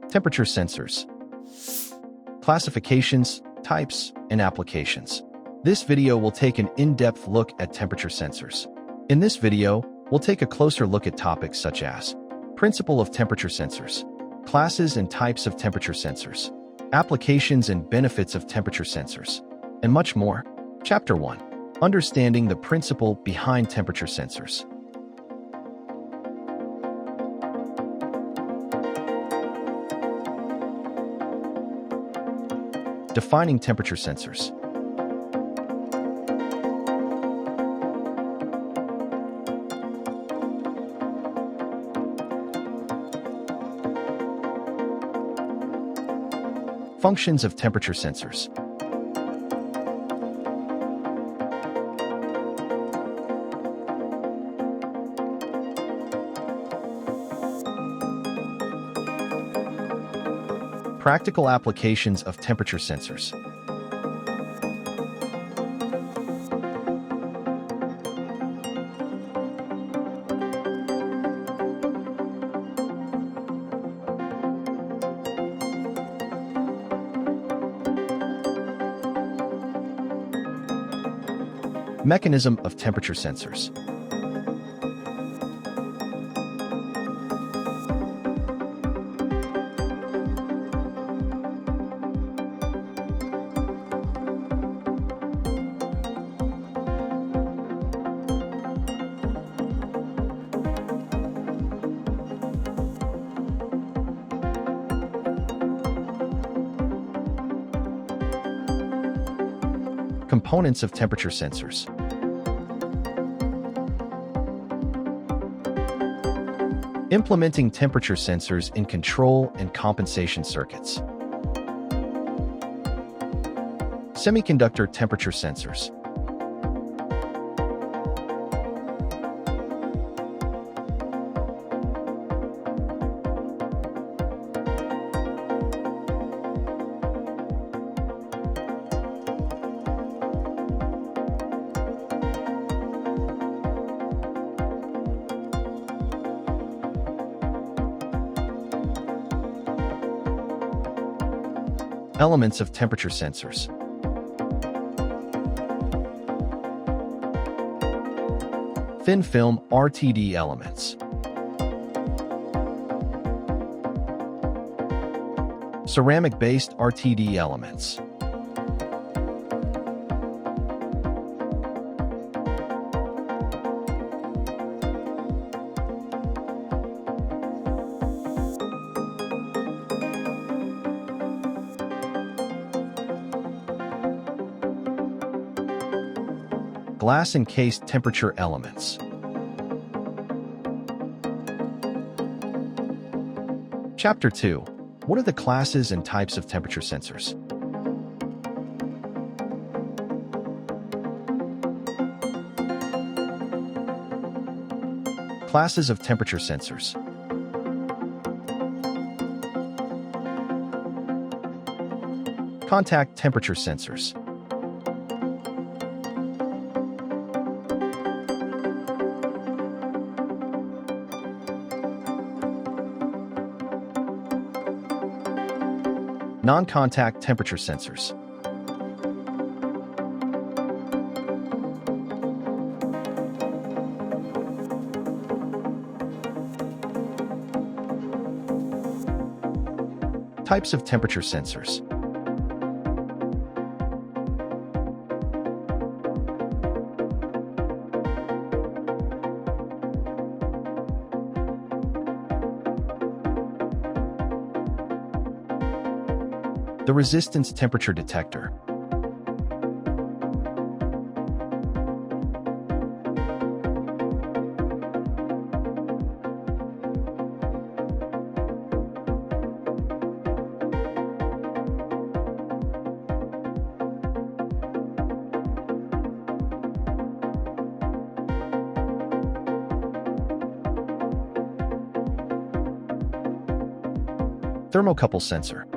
Temperature sensors. Classifications, types, and applications. This video will take an in-depth look at temperature sensors. In this video, we'll take a closer look at topics such as principle of temperature sensors, classes and types of temperature sensors, applications and benefits of temperature sensors, and much more. Chapter 1. Understanding the principle behind temperature sensors. Defining temperature sensors. Functions of temperature sensors. Practical applications of temperature sensors. Mechanism of temperature sensors. Components of temperature sensors. Implementing temperature sensors in control and compensation circuits. Semiconductor temperature sensors. Elements of temperature sensors. Thin film RTD elements. Ceramic-based RTD elements. Glass-encased temperature elements. Chapter 2. What are the classes and types of temperature sensors? Classes of temperature sensors. Contact temperature sensors. Non-contact temperature sensors. Types of temperature sensors. The resistance temperature detector. Thermocouple sensor.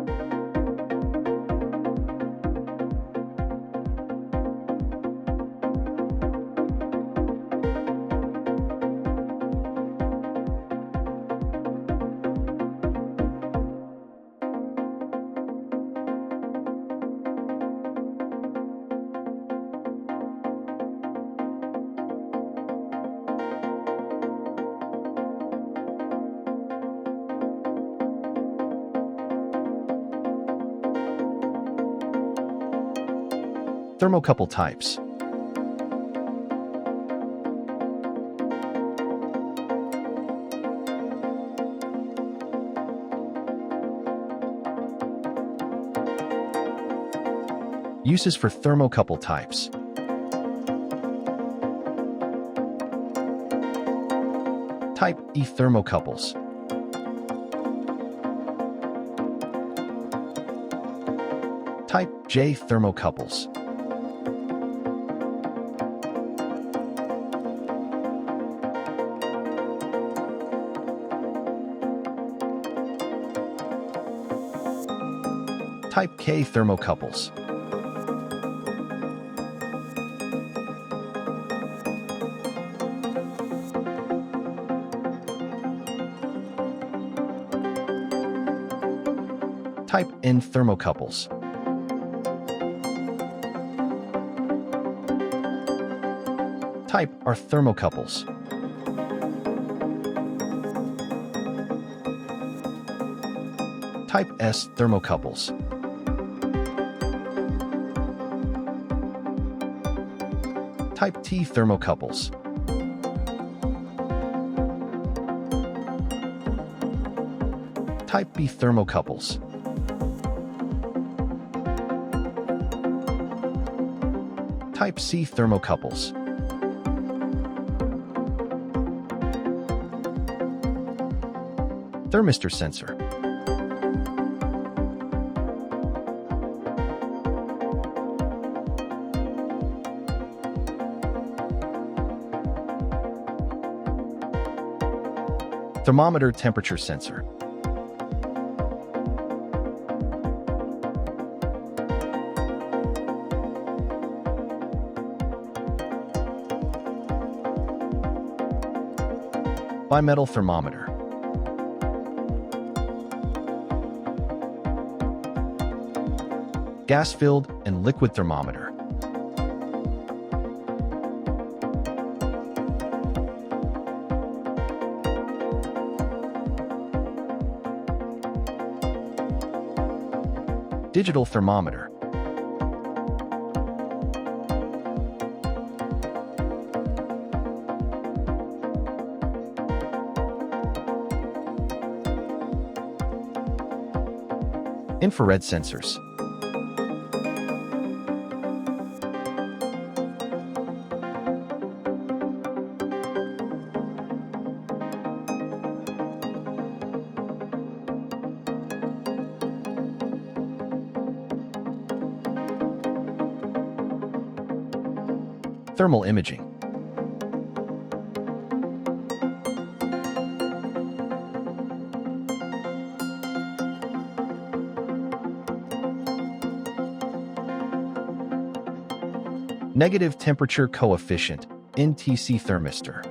Thermocouple types. Uses for thermocouple types. Type E thermocouples. Type J thermocouples. Type K thermocouples. Type N thermocouples. Type R thermocouples. Type S thermocouples. Type T thermocouples. Type B thermocouples. Type C thermocouples. Thermistor sensor. Thermometer temperature sensor. Bimetal thermometer. Gas-filled and liquid thermometer. Digital thermometer. Infrared sensors. Thermal imaging. Negative temperature coefficient, NTC thermistor.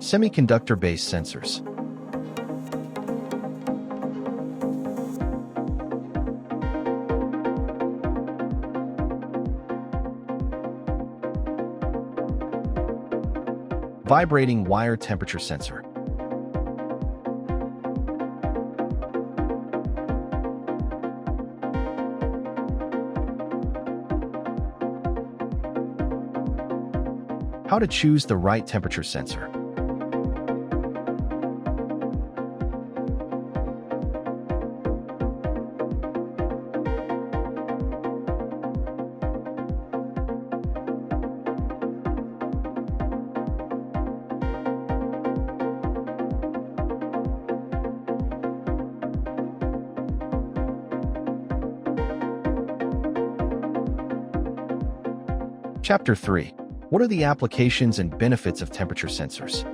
Semiconductor-based sensors. Vibrating wire temperature sensor. How to choose the right temperature sensor. Chapter 3. What are the applications and benefits of temperature sensors?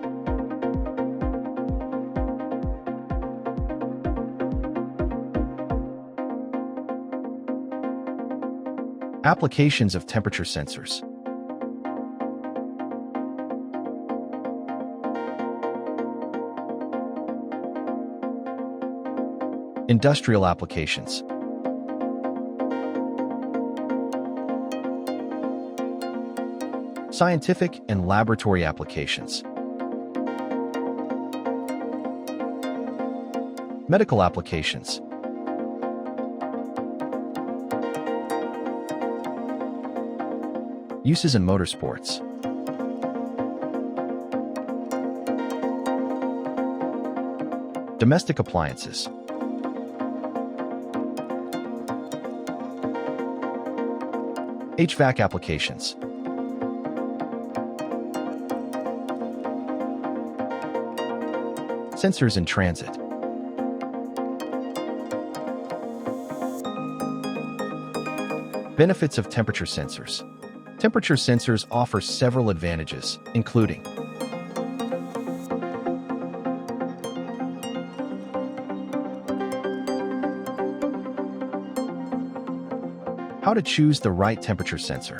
Applications of temperature sensors. Industrial applications. Scientific and laboratory applications. Medical applications. Uses in motorsports. Domestic appliances. HVAC applications. Sensors in transit. Benefits of temperature sensors. Temperature sensors offer several advantages, including how to choose the right temperature sensor.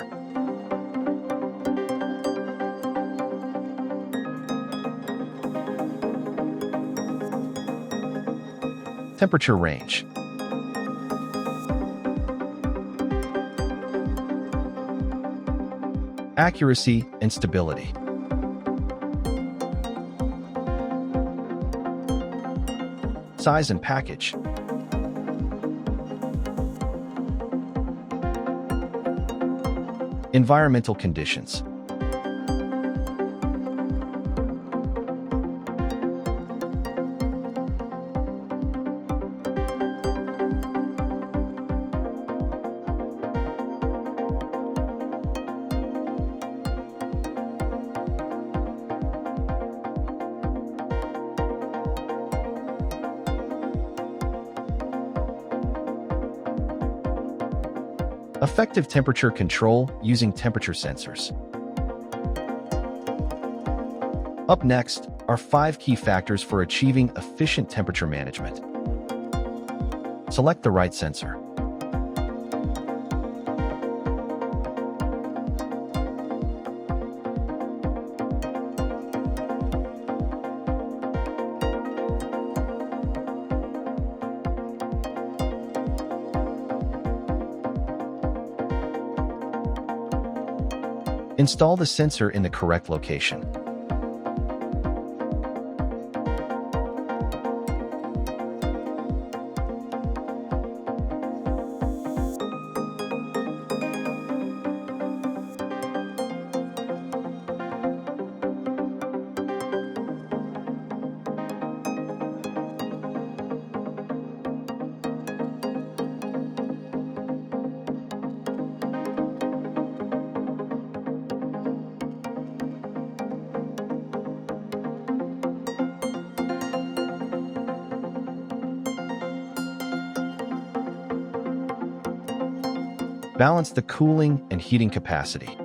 Temperature range. Accuracy and stability. Size and package. Environmental conditions. Effective temperature control using temperature sensors. Up next are 5 key factors for achieving efficient temperature management. Select the right sensor. Install the sensor in the correct location. Balance the cooling and heating capacity.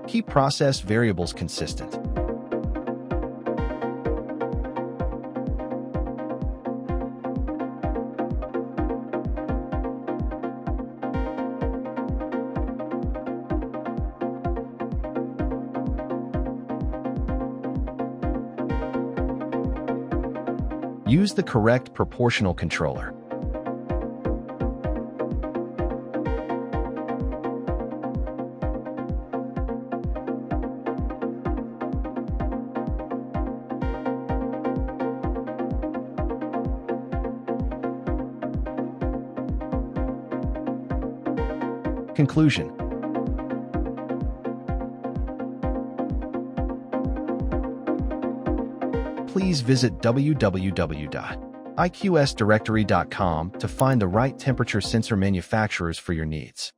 Keep process variables consistent. Use the correct proportional controller. Conclusion. Please visit www.iqsdirectory.com to find the right temperature sensor manufacturers for your needs.